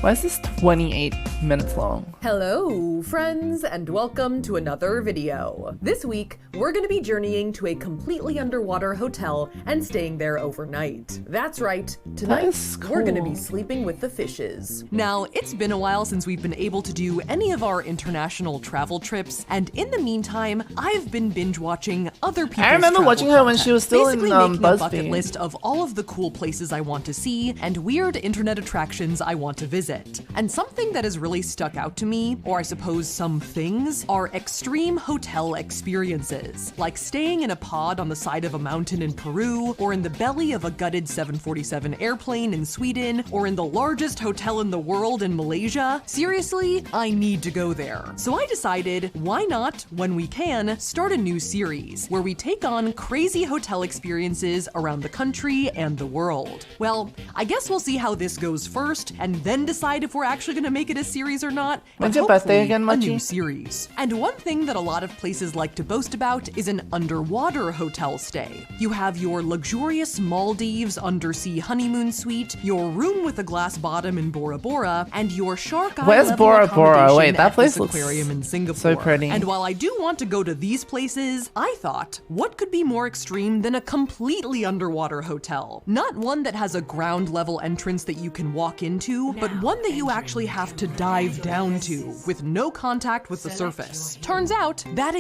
Why is this 28 minutes long? Hello, friends, and welcome to another video. This week, we're going to be journeying to a completely underwater hotel and staying there overnight. That's right, tonight we're going to be sleeping with the fishes. Now, it's been a while since we've been able to do any of our international travel trips, and in the meantime, I've been binge watching other people's I remember watching her when she was still in making BuzzFeed. a bucket list of all of the cool places I want to see and weird internet attractions I want to visit. And something that has really stuck out to me, or I suppose some things, are extreme hotel experiences, like staying in a pod on the side of a mountain in Peru, or in the belly of a gutted 747 airplane in Sweden, or in the largest hotel in the world in Malaysia. Seriously, I need to go there. So I decided, why not, when we can, start a new series where we take on crazy hotel experiences around the country and the world. Well, I guess we'll see how this goes first, and then decide if we're actually going to make it a series or not. When's your birthday again, a Mochi? new series. And one thing that a lot of places like to boast about is an underwater hotel stay. You have your luxurious Maldives undersea honeymoon suite, your room with a glass bottom in Bora Bora, and your shark eye Where's level Bora Bora? accommodation Wait, that at place this looks aquarium in Singapore. so pretty. And while I do want to go to these places, I thought, what could be more extreme than a completely underwater hotel? Not one that has a ground level entrance that you can walk into, but one that you actually have to dive down to with no contact with the surface. Turns out that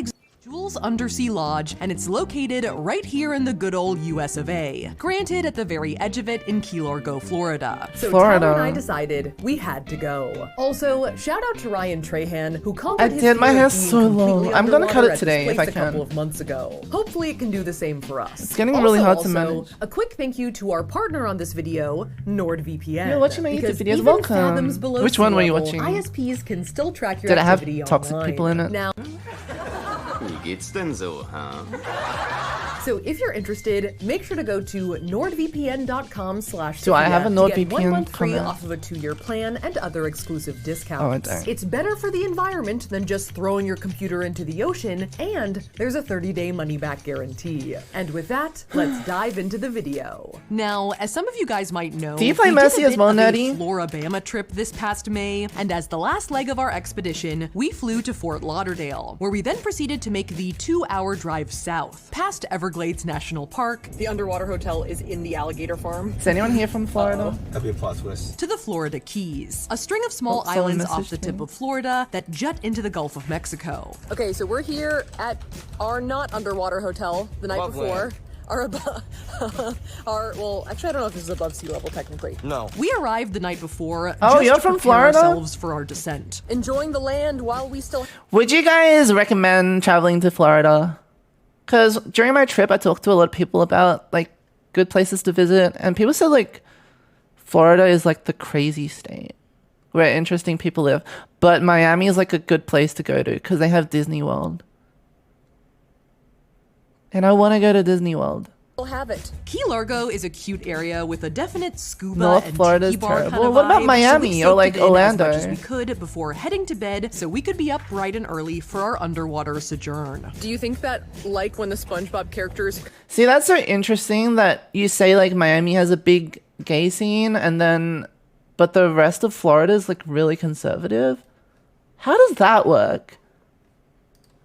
Jules Undersea Lodge, and it's located right here in the good old US of A. Granted, at the very edge of it in Key Largo, Florida. So Tyler and I decided we had to go. Also, shout out to Ryan Trahan, who called I did my hair so long. I'm gonna cut it today if I a can. couple of months ago. Hopefully it can do the same for us. It's getting really hard to manage. A quick thank you to our partner on this video, NordVPN. You're watching my YouTube because videos. even Welcome. fathoms below Which one were you sea level, watching? ISPs can still track your Did it have activity toxic online. people in it? Now, Wie geht's denn so, huh? so if you're interested, make sure to go to nordvpn.com/Sophia Do I have a to get 1 NordVPN month free comment? off of a 2-year plan and other exclusive discounts. Oh, I don't. It's better for the environment than just throwing your computer into the ocean, and there's a 30-day money-back guarantee. And with that, let's dive into the video. Now, as some of you guys might know, Do you play we did Messi a as bit well, of a Nettie? Floribama trip this past May, and as the last leg of our expedition, we flew to Fort Lauderdale, where we then proceeded to make the 2-hour drive south, past Everglades National Park. The underwater hotel is in the alligator farm. Is anyone here from Florida? That'd be a plot twist. To the Florida Keys, a string of small Oh, someone islands off messaged the tip me. of Florida that jut into the Gulf of Mexico. Okay, so we're here at our not underwater hotel the night Above before. land. Well, actually, I don't know if this is above sea level technically. No. We arrived the night before Oh, just you're to from prepare Florida? ourselves for our descent. Enjoying the land while we still. Would you guys recommend traveling to Florida? Because during my trip, I talked to a lot of people about like good places to visit, and people said like Florida is like the crazy state where interesting people live, but Miami is like a good place to go to because they have Disney World, and I want to go to Disney World. Have it. Key Largo is a cute area with a definite scuba North and Florida's tiki bar kind terrible. of What about vibe, Miami so we or, like, soaked it in Orlando? as much as we could before heading to bed, so we could be up bright and early for our underwater sojourn. Do you think that, like when the SpongeBob characters See, that's so interesting that you say like Miami has a big gay scene, and then but the rest of Florida is like really conservative. How does that work?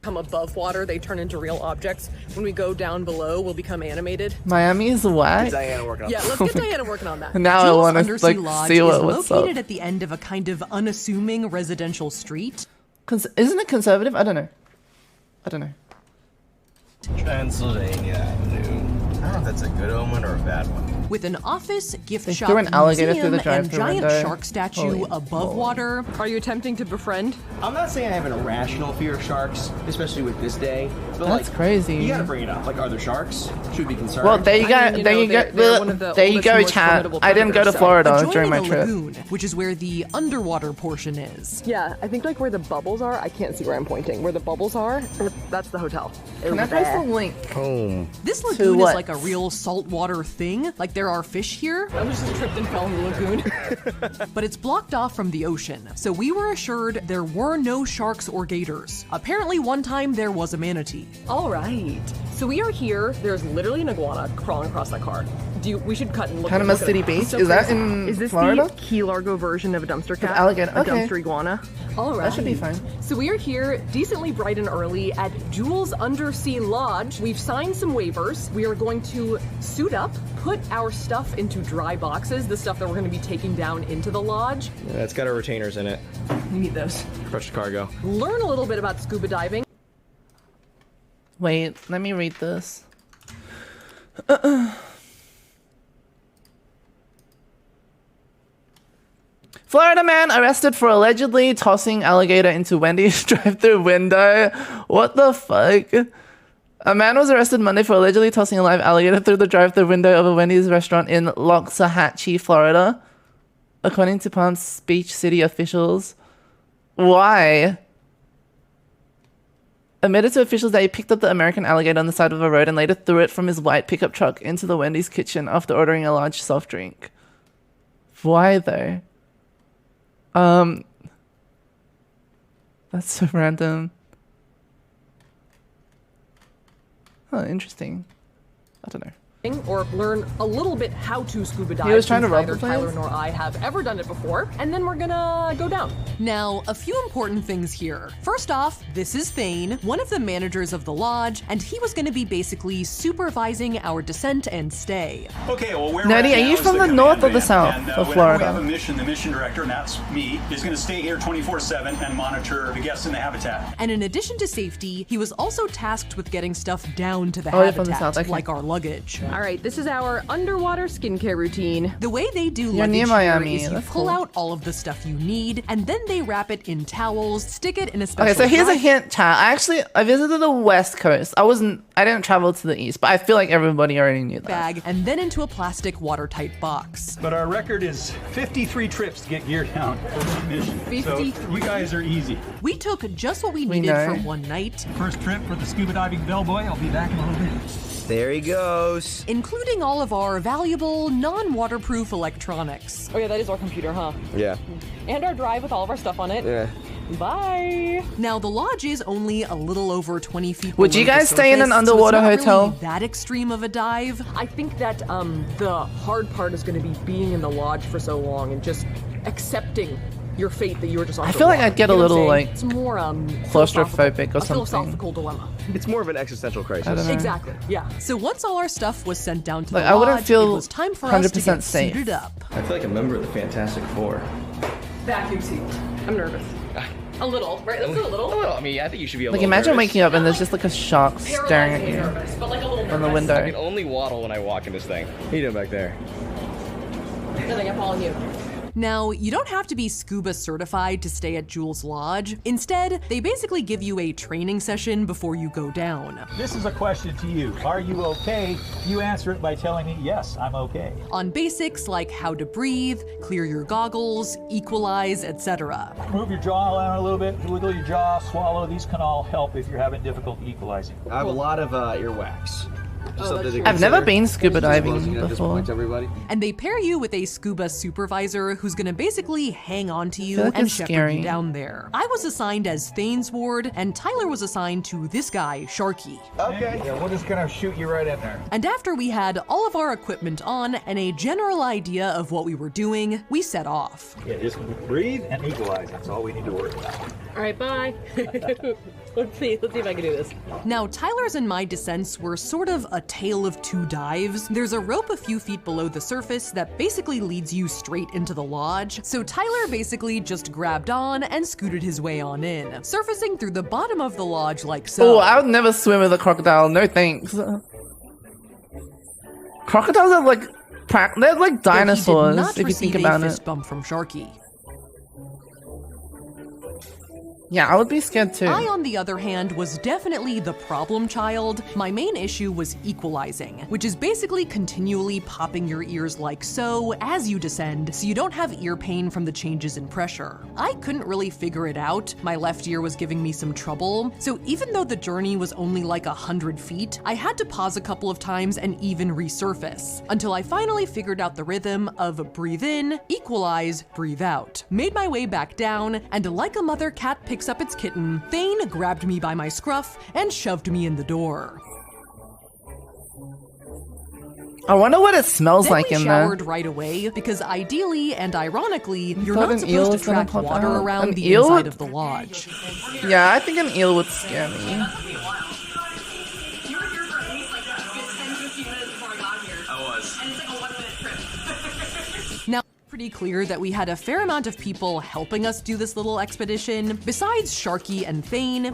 come above water, they turn into real objects. When we go down below, we'll become animated. Miami is whack. Diana working on Yeah, let's get Diana working on that. Now I Jules want to Undersea like Lodge see is what's located up. at the end of a kind of unassuming residential street. Isn't it conservative? I don't know. I don't know. Transylvania Avenue. I don't know if that's a good omen or a bad one. With an office, gift They shop, threw an alligator through museum, the and drive-thru giant window. shark statue Holy above moly. water. Are you attempting to befriend? I'm not saying I have an irrational fear of sharks, especially with this day. But That's like, crazy. You gotta bring it up. Like, are there sharks? Should we be concerned? Well, there you go. I mean, you there know, you go. they're one of the There you oldest go, and most chat. formidable I didn't go to predators, so- Florida Adjoining during my the trip. lagoon, which is where the underwater portion is. Yeah, I think like where the bubbles are, I can't see where I'm pointing. Where the bubbles are, that's the hotel. Can I post a link? Home. This lagoon is what? like a real saltwater thing. Like there are fish here, I was just tripped and fell in the lagoon. but it's blocked off from the ocean. So we were assured there were no sharks or gators. Apparently one time there was a manatee. All right. So we are here. There's literally an iguana crawling across that car. We should cut and look. Panama look at City it. Beach? So is that crazy. in Is this Florida? the Key Largo version of a dumpster cat? alligator, A okay. dumpster iguana? All right. That should be fine. So we are here decently bright and early at Jules Undersea Lodge. We've signed some waivers. We are going to suit up, put our stuff into dry boxes, the stuff that we're going to be taking down into the lodge. Yeah, it's got our retainers in it. We need those. Crushed cargo. Learn a little bit about scuba diving. Wait, let me read this. Florida man arrested for allegedly tossing alligator into Wendy's drive-thru window. What the fuck? A man was arrested Monday for allegedly tossing a live alligator through the drive-thru window of a Wendy's restaurant in Loxahatchee, Florida, according to Palm Beach City officials. Why? Admitted to officials that he picked up the American alligator on the side of a road and later threw it from his white pickup truck into the Wendy's kitchen after ordering a large soft drink. Why though? That's so random. Oh, interesting. I don't know. Or learn a little bit how to scuba dive. He was trying to since rob neither the place? Tyler nor I have ever done it before. And then we're gonna go down. Now, a few important things here. First off, this is Thane, one of the managers of the lodge, and he was going to be basically supervising our descent and stay. Okay, well, where Nerdy, we're at are you now is from the command north or the van, south and, of whenever Florida? We have a mission, the mission director, and that's me, is going to stay here 24/7 and monitor the guests in the habitat. And in addition to safety, he was also tasked with getting stuff down to the Oh, you're habitat, from the south, okay. like our luggage. All right, this is our underwater skincare routine. The way they do You're luggage near here Miami, is you that's pull cool. out all of the stuff you need, and then they wrap it in towels, stick it in a special Okay, so here's a dry- hint, chat. I visited the West Coast. I didn't travel to the East, but I feel like everybody already knew that. bag, and then into a plastic watertight box. But our record is 53 trips to get gear down for this mission. 53. So you guys are easy. We took just what we We needed know. for one night, First trip for the scuba diving bellboy. I'll be back in a little bit. There he goes. including all of our valuable, non-waterproof electronics. Oh yeah, that is our computer, huh? Yeah. And our drive with all of our stuff on it. Yeah. Bye. Now, the lodge is only a little over 20 feet Would below you the guys stay in an surface, so it's underwater not hotel? Really that extreme of a dive. I think that the hard part is going to be being in the lodge for so long and just accepting your fate that you were just on. I feel like I'd get a little, like, it's more claustrophobic or a something. philosophical dilemma. It's more of an existential crisis. I don't know. Exactly. Yeah. So once all our stuff was sent down to Like, the I wouldn't lodge, feel it was time for us to 100% get safe. suited up. I feel like a member of the Fantastic Four. Vacuum seat. I'm nervous. A little, right? Let's do a little. Well, I mean, I think you should be a Like, little imagine nervous. waking up and there's just like a shark staring at Paralyzingly you nervous, but like a little from the nervous. I can window. only waddle when I walk in this thing. What are you doing back there? Nothing, I'm following you. Now, you don't have to be scuba certified to stay at Jules Lodge. Instead, they basically give you a training session before you go down. This is a question to you. Are you okay? You answer it by telling me, yes, I'm okay. On basics like how to breathe, clear your goggles, equalize, etc. Move your jaw around a little bit, wiggle your jaw, swallow. These can all help if you're having difficulty equalizing. I have a lot of earwax. I've never been scuba diving before. Everybody. And they pair you with a scuba supervisor who's gonna basically hang on to you feel like and it's shepherd scary. you down there. I was assigned as Thane's ward, and Tyler was assigned to this guy, Sharky. Okay. Yeah, we're just gonna shoot you right in there. And after we had all of our equipment on and a general idea of what we were doing, we set off. Yeah, just breathe and equalize. That's all we need to worry about. All right, bye. Let's see if I can do this. Now, Tyler's and my descents were sort of a tale of two dives. There's a rope a few feet below the surface that basically leads you straight into the lodge. So Tyler basically just grabbed on and scooted his way on in, surfacing through the bottom of the lodge like so. Oh, I would never swim with a crocodile. No thanks. Crocodiles are like they're like Though he did dinosaurs not if you think receive about a it. fist bump from Sharky. Yeah, I would be scared too. I, on the other hand, was definitely the problem child. My main issue was equalizing, which is basically continually popping your ears like so as you descend, so you don't have ear pain from the changes in pressure. I couldn't really figure it out. My left ear was giving me some trouble, so even though the journey was only like 100 feet, I had to pause a couple of times and even resurface, until I finally figured out the rhythm of breathe in, equalize, breathe out. Made my way back down, and like a mother cat picks up its kitten, Thane grabbed me by my scruff and shoved me in the door. I wonder what it smells Then like we in there. showered right away because ideally and ironically, you're thought not an supposed eel to was gonna track pop water out. around An the eel? inside of the lodge. Yeah, I think an eel would scare me. Now, pretty clear that we had a fair amount of people helping us do this little expedition. Besides Sharky and Thane,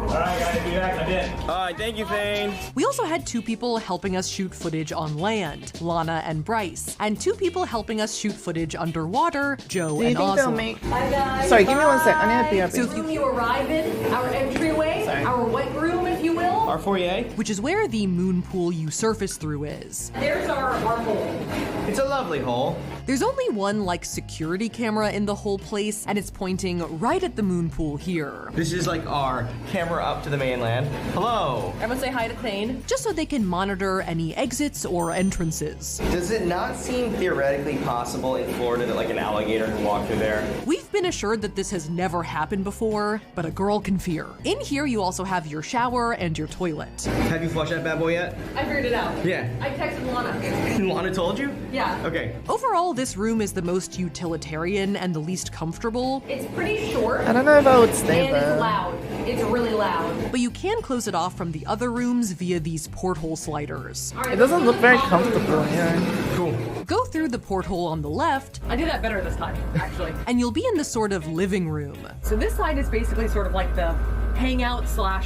Thank you, Thane. we also had 2 people helping us shoot footage on land, Lana and Bryce, and 2 people helping us shoot footage underwater, Joe Do you and think they'll Oswald. make... Hi guys. Sorry, give me one sec. I need to be So up. if You arrive in our entryway, our wet room, if you will. Our foyer? which is where the moon pool you surface through is. There's our hole. It's a lovely hole. There's only one, like, security camera in the whole place, and it's pointing right at the moon pool here. This is like our camera up to the mainland. Hello. Everyone say hi to Thane. Just so they can monitor any exits or entrances. Does it not seem theoretically possible in Florida that like an alligator can walk through there? We've been assured that this has never happened before, but a girl can fear. In here, you also have your shower and your toilet. Have you flushed that bad boy yet? I figured it out. Yeah. I texted Lana. Lana told you? Yeah. Okay. Overall, this room is the most utilitarian and the least comfortable, It's pretty short. I don't know if I would stay And there. it's loud. It's really loud. but you can close it off from the other rooms via these porthole sliders. It doesn't look very comfortable here. Cool. Go through the porthole on the left, I did that better this time, actually. and you'll be in the sort of living room. So this side is basically sort of like the hangout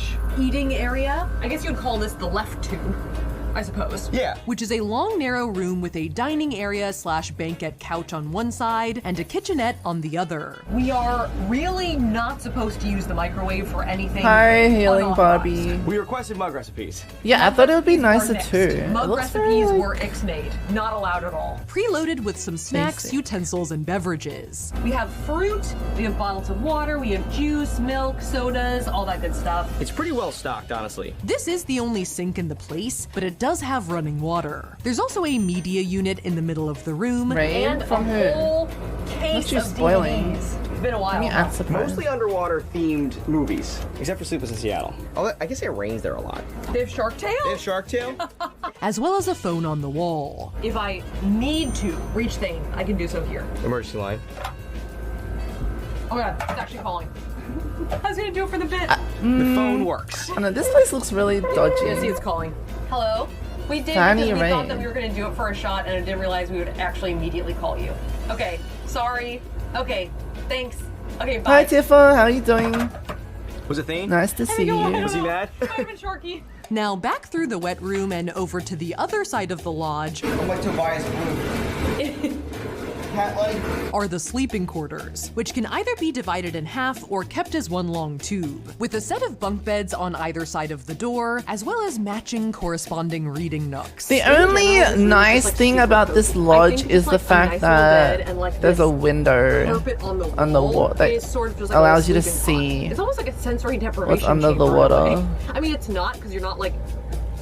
/ eating area. I guess you'd call this the left tube, I suppose. Yeah. Which is a long, narrow room with a dining area / banquette couch on one side and a kitchenette on the other. We are really not supposed to use the microwave for anything. Hi, healing unauthorized. Barbie. We requested mug recipes. Yeah, I thought it would be Recipes are nicer next. too. Mug It looks very, recipes like- were ixnayed. Not allowed at all. Preloaded with some snacks, Tasty. utensils, and beverages. We have fruit, we have bottles of water, we have juice, milk, sodas, all that good stuff. It's pretty well stocked, honestly. This is the only sink in the place, but it does have running water. There's also a media unit in the middle of the room. Rain And from a who? whole case Must be of spoiling. DVDs. It's been a while. Let me huh? answer Mostly underwater themed movies, except for Sleepless in Seattle. Oh, I guess it rains there a lot. They have Shark Tale? They have Shark Tale? As well as a phone on the wall. If I need to reach Thane, I can do so here. Emergency line. Oh my god, it's actually calling. I was gonna do it for the bit. The phone works. I know, this place looks really dodgy. Yeah, see, it's calling. Hello? We did Tiny because we thought that rain. we were gonna do it for a shot, and I didn't realize we would actually immediately call you. Okay, sorry. Okay, thanks. Okay, bye. Hi Tifa, how are you doing? Was it Thane? Nice to see you. Was he mad? I've been Sharky. Now back through the wet room and over to the other side of the lodge I'm like Tobias Blue. Cat like. are the sleeping quarters, which can either be divided in half or kept as one long tube, with a set of bunk beds on either side of the door, as well as matching corresponding reading nooks. The only nice thing about this lodge is the fact that there's a window Carpet on the wall, on the wall that is sort of just like allows a you to sleeping pod. see It's almost like a sensory deprivation what's under the chamber in a water. way. I mean, it's not because you're not like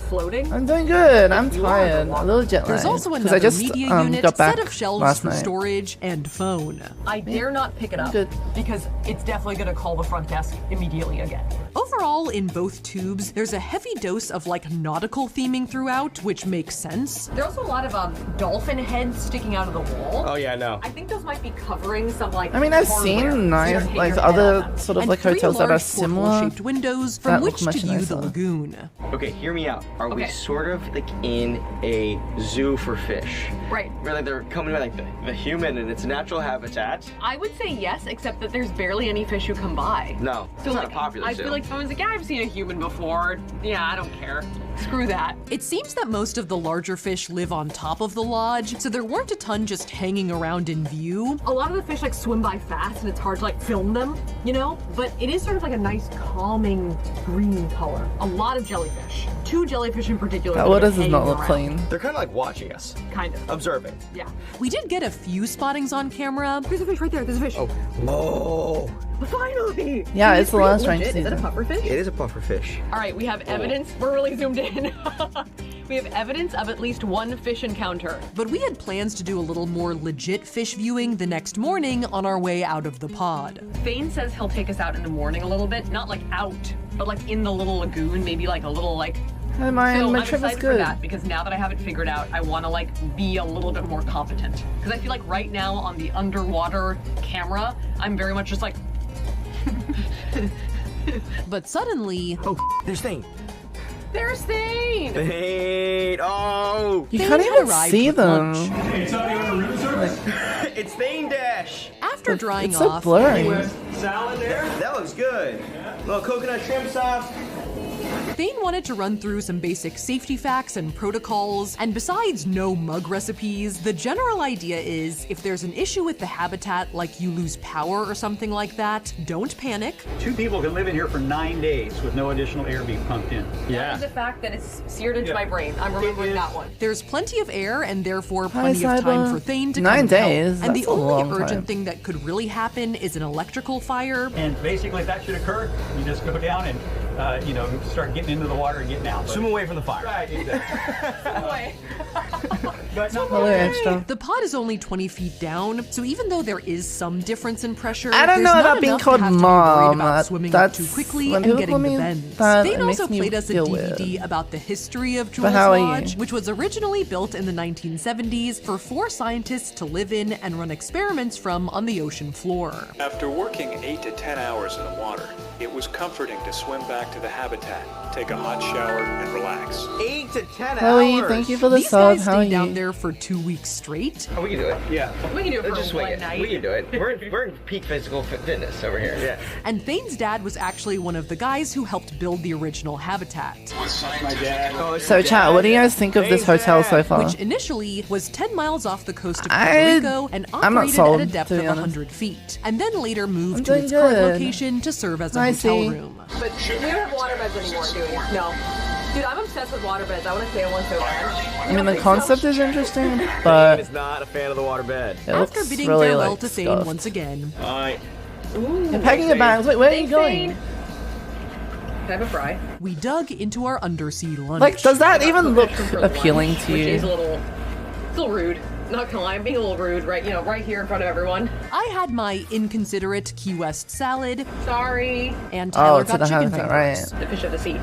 floating. I'm doing good. I'm You are tired. A little jet There's lagged. also 'Cause another I just media unit, got back set of shelves last for night. storage, and phone. I dare not pick it up Good. because it's definitely going to call the front desk immediately again. Overall, in both tubes, there's a heavy dose of like nautical theming throughout, which makes sense. There's also a lot of dolphin heads sticking out of the wall. Oh yeah, no. I think those might be covering some like. I mean, I've hardware, so you seen nice, don't hit like your head other on them. sort of And like 3 hotels that are large similar. porthole-shaped windows from that which look to much view the nicer. lagoon. Okay, hear me out. Are we Okay. sort of like in a zoo for fish? Right. Where like they're coming to like the human in its natural habitat? I would say yes, except that there's barely any fish who come by. No, it's So not like, a popular I zoo. feel like someone's like, yeah, I've seen a human before. Yeah, I don't care. Screw that. It seems that most of the larger fish live on top of the lodge, so there weren't a ton just hanging around in view. A lot of the fish like swim by fast and it's hard to like film them, you know? But it is sort of like a nice calming green color. A lot of jellyfish. 2 jellyfish in particular. That are water does hanging not look around. clean. They're kind of like watching us, Kind of. observing. Yeah. We did get a few spottings on camera. There's a fish right there. There's a fish. Oh, Finally! Yeah, Dude, it's the pretty last legit. ranked Is that a season. puffer fish? it is a puffer fish. All right, we have evidence. We're really zoomed in. We have evidence of at least 1 fish encounter. But we had plans to do a little more legit fish viewing the next morning on our way out of the pod. Thane says he'll take us out in the morning a little bit. Not like out, but like in the little lagoon, maybe like a little like Hi, my So I'm trip was excited for good. that because now that I have it figured out, I want to like be a little bit more competent. Because I feel like right now on the underwater camera, I'm very much just like. But suddenly, Oh, there's Thane. there's Thane. Thane. Oh. You Thane can't had even arrived see with them. lunch. Hey, somebody want a room service? It's Thane Dash. After drying It's so off, blurry. Salad there? That looks good. Little coconut shrimp sauce. Thane wanted to run through some basic safety facts and protocols, and besides no mug recipes, the general idea is if there's an issue with the habitat, like you lose power or something like that, don't panic. 2 people can live in here for 9 days with no additional air being pumped in. That is a fact that is seared into Yeah. my brain. I'm remembering It is. that one. There's plenty of air and therefore Hi, plenty of time Saiba. for Thane to 9 come and days, help. And the that's a only long urgent time. thing that could really happen is an electrical fire. And basically, if that should occur, you just go down and, start getting into the water and getting out. Swim away from the fire. Right, exactly. But not Really extra. The pod is only 20 feet down, so even though there is some difference in pressure, I don't there's know not about being enough called to have to be mom. worried about swimming up too That's quickly when and people getting call the me bends. that, Thane it also makes me played us a feel DVD weird. about the history of Jules how are you? Lodge, which was originally built in the 1970s for 4 scientists to live in and run experiments from on the ocean floor. After working 8 to 10 hours in the water, it was comforting to swim back to the habitat, take a hot shower, and relax. 8 to 10 Chloe, hours. thank you for the These sub. guys How are stayed down you? there for 2 weeks straight. Oh, we can do it. Yeah. We can do it Let's for just swing one it. night. We can do it. We're in peak physical fitness over here. Yeah. And Thane's dad was actually one of the guys who helped build the original habitat, my dad. Oh, it's So, chat, what do you guys think of this hotel so far? which initially was 10 miles off the coast of I- Puerto Rico and I'm not operated sold, at a depth to of be honest. 100 feet, and then later moved I'm to doing its current good. location to serve as a I hotel see. room. But we don't have water beds anymore, do we? No. Dude, I'm obsessed with water beds. I want to stay in one so bad. I mean, the concept is interesting, but Is not a fan of the water bed. it After looks bidding really farewell like to Thane scuffed. once again, Alright. You're packing your bags. Wait, where are you Thanks, going? Thane. Can I have a fry? we dug into our undersea lunch. Like, does that even look For the appealing lunch, to Which is a you? little rude. Not gonna lie, I'm being a little rude, right? Right here in front of everyone. I had my inconsiderate Key West salad, Sorry. and Tyler to got the chicken habitat, fingers. right. The fish of the sea.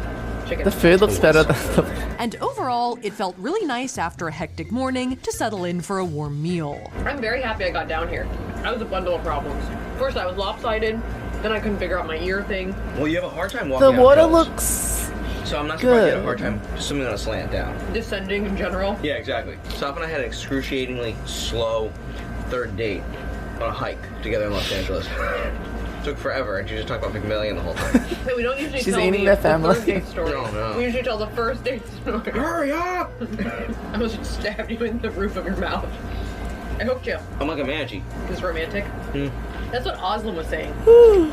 Chicken. The food looks better than the... And overall, it felt really nice after a hectic morning to settle in for a warm meal. I'm very happy I got down here. I was a bundle of problems. First, I was lopsided. Then I couldn't figure out my ear thing. Well, you have a hard time walking The out water hills. looks... So I'm not surprised you had a good. hard time swimming on a slant down. Descending in general. Yeah, exactly. Sop and I had an excruciatingly slow third date on a hike together in Los Angeles. Took forever, and she just talked about McMillian the whole time. Hey, we don't usually She's tell eating the their family. third date story. No. We usually tell the first date story. Hurry up! I almost stabbed you in the roof of your mouth. I hooked you. I'm like a Manji. It's romantic. Mm. That's what Oslam was saying.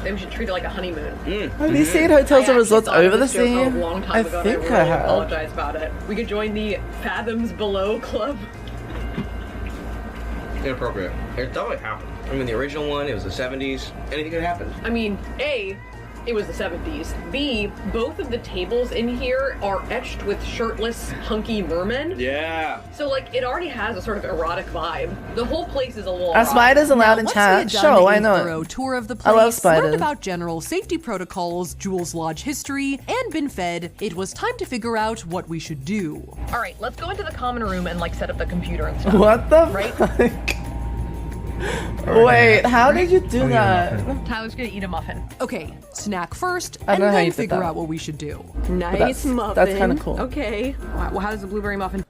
Maybe we should treat it like a honeymoon. Have you seen hotels I and resorts actually thought over of the this joke sea? a long time I ago, think and I I really have. apologize about it. We could join the Fathoms Below Club. Inappropriate. It definitely happened. I mean, the original one, it was the 70s. Anything could happen. I mean, A, it was the 70s. B, both of the tables in here are etched with shirtless, hunky mermen. Yeah. So, like, it already has a sort of erotic vibe. The whole place is a little Are erotic. spiders allowed in Once we chat? had done Sure, why a not? thorough tour of the I place, love learned spiders. about general safety protocols, Jules Lodge history, and been fed, it was time to figure out what we should do. All right, let's go into the common room and, like, set up the computer and stuff. What the Right? fuck? Wait, how did you do that? Tyler's gonna eat a muffin. Okay, snack first, I and don't know how then you did figure that. out what we should do. Nice muffin. That's kind of cool. Okay. Well, how does the blueberry muffin?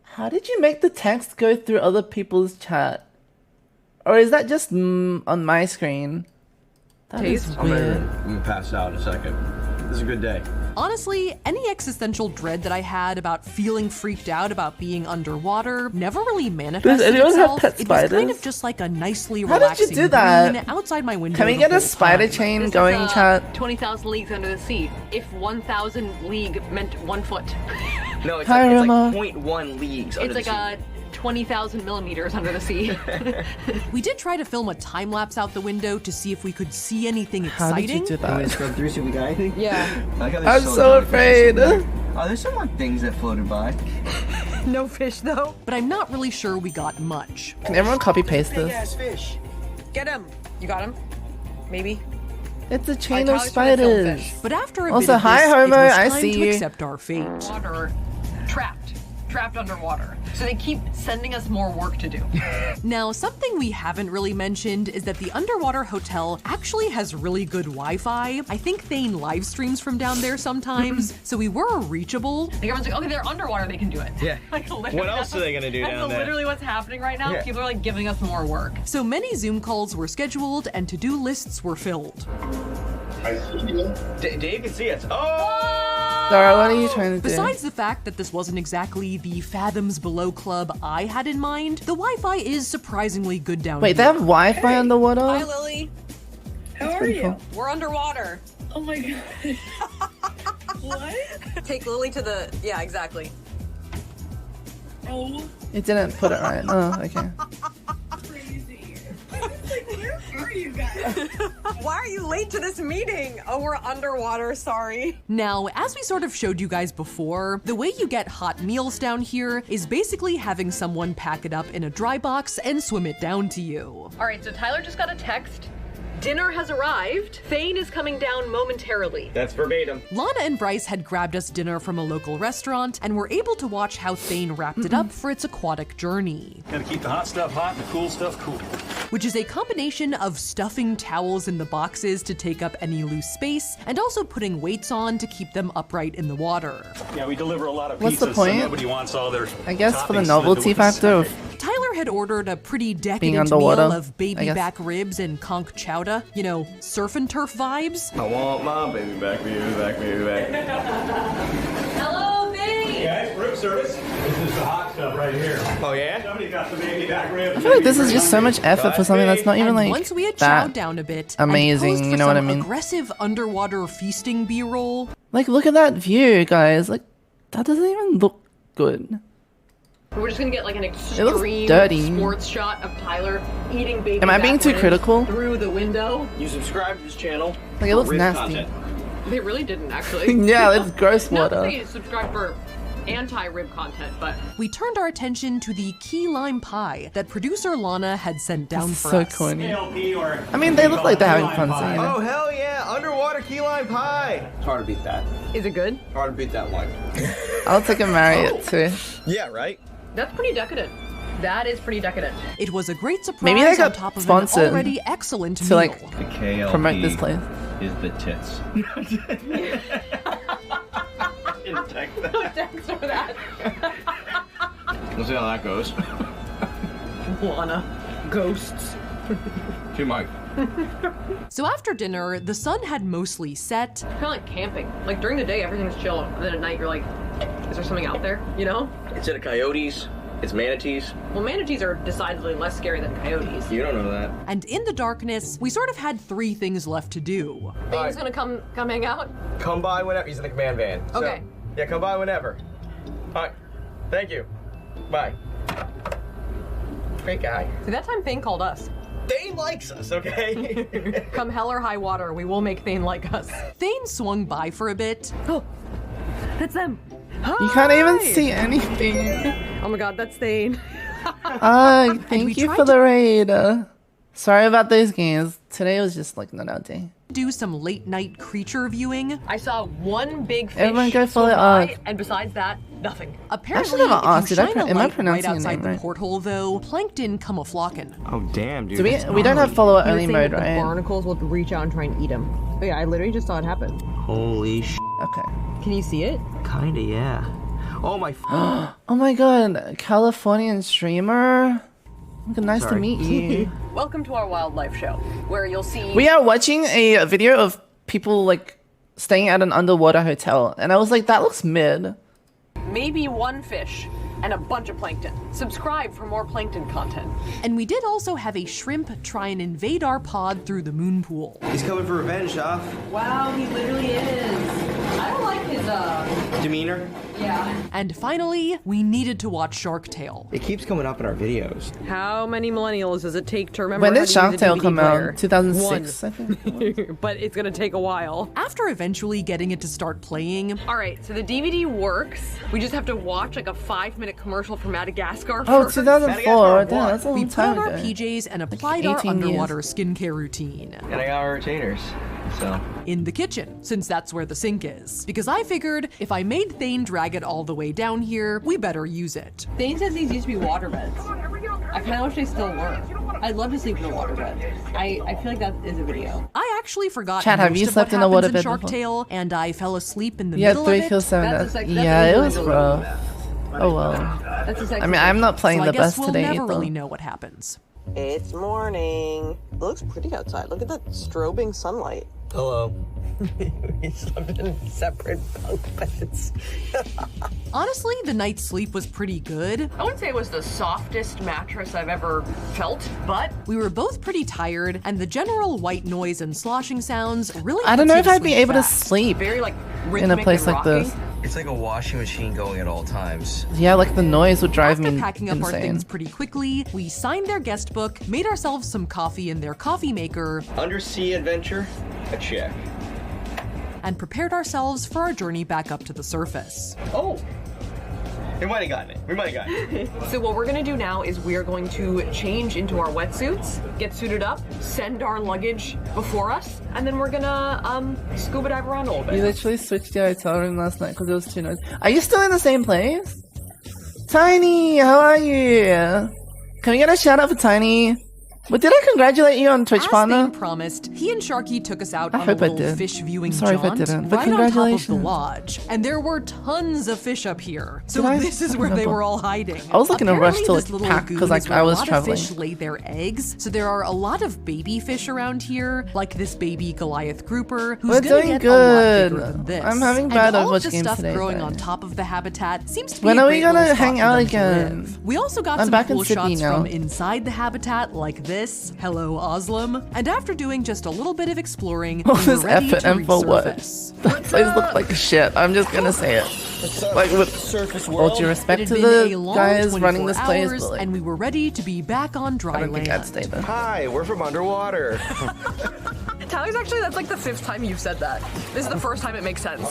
How did you make the text go through other people's chat? Or is that just on my screen? That is Taste? weird. I'm gonna pass out in a second. This is a good day. Honestly, any existential dread that I had about feeling freaked out about being underwater never really manifested anyone have itself. pet It was kind spiders? of just like a nicely How did you relaxing do that? green outside my window. Can we the get a whole spider time. chain This going, is, chat? 20,000 leagues under the sea. If 1,000 league meant 1 foot. No, it's Hi, like Rama. 0.1 leagues under It's the like sea. 20,000 millimeters under the sea. We did try to film a time lapse out the window to see if we could see anything How did exciting. you do that? Scrub through, see if we got anything? yeah. I got I'm so afraid. Oh, there's some like things that floated by. No fish though. But I'm not really sure we got much. Can everyone copy paste this? Yes, fish. Get him. You got him? Maybe. It's a chain of spiders. But after a Also, bit of hi, this, Homo, it was I time see to you. accept our fate. Water. Trapped underwater. So they keep sending us more work to do. Now, something we haven't really mentioned is that the underwater hotel actually has really good Wi-Fi. I think Thane live streams from down there sometimes, so we were reachable. Like everyone's like, okay, they're underwater, they can do it. Yeah. Like, What else are they gonna do down there? That's literally what's happening right now. Yeah. People are like giving us more work. So many Zoom calls were scheduled and to-do lists were filled. Dave can see us. Oh! Dara, what are you trying to do? Besides the fact that this wasn't exactly the Fathoms Below club I had in mind, the Wi-Fi is surprisingly good down Wait, here. they have Wi-Fi underwater? Hi, Lily. How are you? Cool. We're underwater. Oh my god. What? Take Lily to the... Yeah, exactly. Oh, It didn't put it right. Oh, okay. crazy. Like, where are you guys? Why are you late to this meeting? Oh, we're underwater, sorry. Now, as we sort of showed you guys before, the way you get hot meals down here is basically having someone pack it up in a dry box and swim it down to you. All right, so Tyler just got a text. Dinner has arrived. Thane is coming down momentarily. That's verbatim. Lana and Bryce had grabbed us dinner from a local restaurant and were able to watch how Thane wrapped it up for its aquatic journey. Gotta keep the hot stuff hot and the cool stuff cool. Which is a combination of stuffing towels in the boxes to take up any loose space and also putting weights on to keep them upright in the water. Yeah, we deliver a lot of What's pizzas, the point? so nobody wants all their I guess for the toppings novelty slid to one factor of Tyler had ordered a pretty being decadent underwater, meal of I baby guess. back ribs and conch chowder, you know, surf and turf vibes. I want my baby back, baby back, baby back. Hello, Thane! Guys, room service. This is the hot stuff right here. Oh yeah? Somebody got the baby back ribs. I feel like this is just so much effort for something that's not even And like once we had that chowed down a bit, amazing, and posed for you know what I some mean? aggressive underwater feasting B-roll, Like, look at that view, guys. Like, that doesn't even look good. We're just gonna get like an looks extreme dirty. sports shot of Tyler eating baby Am I being back too ribs critical? through the window. You subscribe to this channel. Like, it looks Rib nasty. content. They really didn't actually. Yeah, it's gross Not that water. they subscribe for anti-rib content, but we turned our attention to the key lime pie that producer Lana had sent down for So us. corny. ALP or I mean, they look like they're having fun, so you know. Oh hell yeah! Underwater key lime pie. It's hard to beat that. is it good? Hard to beat that one. I'll take a Marriott too. Yeah, right. That's pretty decadent. That is pretty decadent. It was a great surprise Maybe they on got top of an sponsored already excellent to, meal. like, The KLP promote this place. is the tits. Thanks for that. We'll see how that goes. Lana. Ghosts. To Mike. So after dinner, the sun had mostly set, Kind of like camping. Like during the day, everything's chill, and then at night, you're like, is there something out there? You know? Instead of coyotes, it's manatees. Well, manatees are decidedly less scary than coyotes. You don't know that. and in the darkness, we sort of had 3 things left to do. Thane's gonna come hang out. Come by whenever. He's in the command van. So, Okay. yeah, come by whenever. All right. Thank you. Bye. Great guy. See, that time Thane called us. Thane likes us, okay? Come hell or high water, we will make Thane like us. Thane swung by for a bit, Oh, that's them. You can't even see anything. Oh my god, that's Thane. Ah, we thank you tried for to- the raid. Sorry about those games. Today was just like not our day. do some late night creature viewing. I saw one big fish Everyone go follow swim by, up. and besides that, nothing. Apparently, never if asked, you did I shine pro- a am I light right pronouncing your outside name the right? porthole, though, plankton come a-flockin'. Oh, damn, dude. Do we? that's We don't have gnarly. follower only mode, right? Barnacles will reach out and try and eat him. Oh yeah, I literally just saw it happen. Holy sh. Okay. Can you see it? Kinda, yeah. Oh my. Oh my god, Californian streamer. Okay, nice to Sorry. meet you. Welcome to our wildlife show, where you'll see. We are watching a video of people like staying at an underwater hotel, and I was like, that looks mid. maybe one fish and a bunch of plankton. Subscribe for more plankton content. And we did also have a shrimp try and invade our pod through the moon pool. He's coming for revenge, Shaf. Wow, he literally is. I don't like his Demeanor. yeah. And finally, we needed to watch Shark Tale. It keeps coming up in our videos. How many millennials does it take to remember When how did to Shark use a Tale DVD come player? out? 2006, I think. One. But it's gonna take a while. After eventually getting it to start playing, All right, so the DVD works. We just have to watch like a 5-minute commercial for Madagascar. Oh, first. 2004. Damn, that's a we long put on time our ago. PJs and applied our 18 years. underwater skincare routine. And I got our retainers. So? In the kitchen, since that's where the sink is. Because I figured if I made Thane drag it all the way down here, we better use it. Thane says these used to be water beds. I kind of wish they still were. I'd love to sleep in a water bed. I feel like that is a video. I actually forgot Chat, have you slept in a water bed Shark before? Tale, and I fell asleep in the Yeah, middle of 3 it. kills, 7 That's deaths. a sec- Yeah, that's it a was really rough. good Oh well. That's a sexy I mean, I'm not playing So the I guess best we'll today never either. really know what happens. It's morning. It looks pretty outside. Look at that strobing sunlight. Hello. We slept in separate bunk beds. Honestly, the night's sleep was pretty good. I wouldn't say it was the softest mattress I've ever felt, but We were both pretty tired, and the general white noise and sloshing sounds really I don't puts know you if to I'd be sleep able to fast. sleep very like in a rhythmic place and like rocking. this. It's like a washing machine going at all times. Yeah, like the noise would drive After me packing up our insane. things pretty quickly, we signed their guest book, made ourselves some coffee in their coffee maker, Undersea adventure? A check. and prepared ourselves for our journey back up to the surface. Oh! We might have gotten it. We might have gotten it. So what we're gonna do now is we are going to change into our wetsuits, get suited up, send our luggage before us, and then we're gonna scuba dive around a little You bit. literally switched your hotel room last night because it was too noisy. Are you still in the same place? Tiny, how are you? Can we get a shout out for Tiny? But did I congratulate you on Twitch As partner? Thane promised, he and Sharky took us out I on a hope I little did. fish viewing Sorry if I jaunt didn't, but right on top of the congratulations. lodge. And there were tons of fish up here. So Did I? this is where they were all hiding. I was looking to rush Apparently, to, this like, little pack, 'cause, lagoon like, is where I a was lot traveling. of fish lay their eggs. So there are a lot of baby fish around here, like this baby Goliath grouper, who's We're gonna doing get good. a lot bigger than this. I'm having and bad all of Overwatch the games stuff today, growing but- on top of the habitat seems to be When a are great we gonna little spot hang for out them to again? live. We also got I'm some back in cool Sydney shots now. from inside the habitat like this. Hello, Oslam. And after doing just a little bit of exploring, All we were this ready effort to and for what? resurface. That place looked like shit. I'm just gonna say it. Like with surface all due It respect had to been the a long guys running 24 this place, hours, but like, and we were ready to be back on dry I don't think I'd land. stay there. Hi, we're from underwater. Tyler's actually, that's like the 5th time you've said that. This is the first time it makes sense.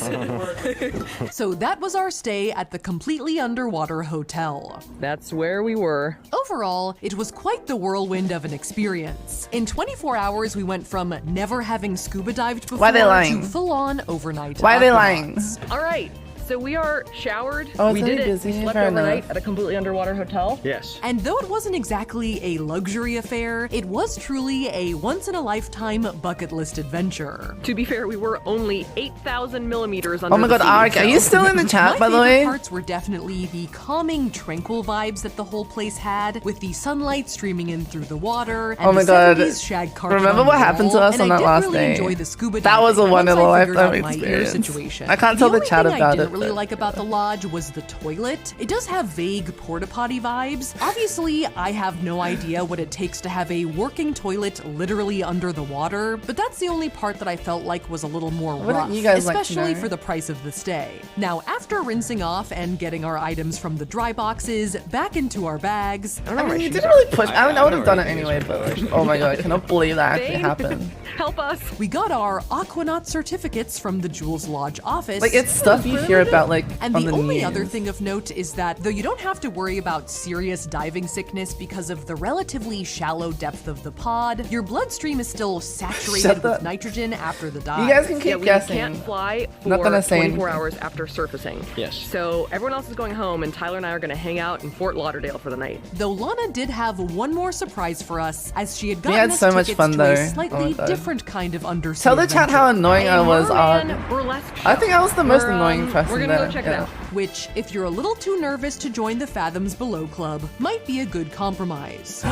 So that was our stay at the completely underwater hotel. That's where we were. Overall, it was quite the whirlwind of an experience. In 24 hours, we went from never having scuba dived before Why are they lying? to full-on overnight Why are they lying? aquanauts. All right, so we are showered. Oh, we it's did really it. busy. We slept Fair overnight enough. at a completely underwater hotel. Yes. And though it wasn't exactly a luxury affair, it was truly a once-in-a-lifetime bucket list adventure. To be fair, we were only 8,000 millimeters under Oh my the god, sea, Ark, are you so- still in the chat, My by the favorite way? parts were definitely the calming, tranquil vibes that the whole place had, with the sunlight streaming in through the water. And Oh my the god. 70s shag carpet Remember on what the happened to wall, us and on I that did last really day? enjoy the scuba That was a diving one in once a I figured lifetime out my ear experience. situation. I can't tell the only chat thing I about didn't it, really but- like about the lodge was the toilet. It does have vague porta potty vibes. Obviously, I have no idea what it takes to have a working toilet literally under the water, but that's the only part that I felt like was a little more Wouldn't rough, you guys like to especially know? for the price of the stay. Now, after rinsing off and getting our items from the dry boxes back into our bags, I mean, you didn't really push. I mean, I would have done it know anyway, where but like, oh my god, I cannot believe that actually Dane? happened. Help us. we got our Aquanaut certificates from the Jules Lodge office. Like, it's stuff you hear about, like, And on the the only news. other thing of note is that though you don't have to worry about serious diving sickness because of the relatively shallow depth of the pod, your bloodstream is still saturated Shut with the- nitrogen after the dive. You guys can keep Yeah, we guessing. can't fly for Not gonna say 24 anything. hours after surfacing. Yes. So everyone else is going home, and Tyler and I are going to hang out in Fort Lauderdale for the night. Though Lana did have one more surprise for us, as she had We gotten had us so much tickets fun to though. a Oh slightly my God. different kind of undersea Tell the chat how adventure. annoying I was, Ark. Merman burlesque I show. think I was the most We're, annoying person We're gonna there. go check yeah. it out. Which, if you're a little too nervous to join the Fathoms Below Club, might be a good compromise. Is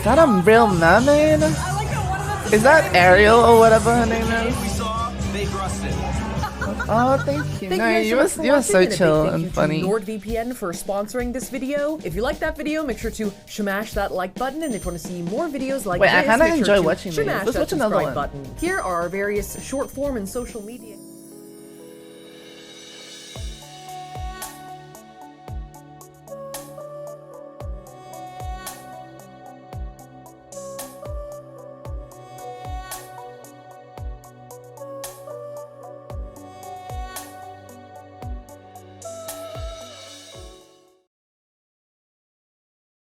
that a real mermaid? Is that Ariel or whatever her name is? We saw fake rusted. Oh, thank you. Thank No, you guys you so were, much for you were watching, so and a big chill thank and you to funny. NordVPN for sponsoring this video. If you like that video, make sure to smash that like button, and if you want to see more videos like Wait, this, I kinda make enjoy sure to watching these. smash Let's that watch another subscribe one. button. Here are our various short form and social media.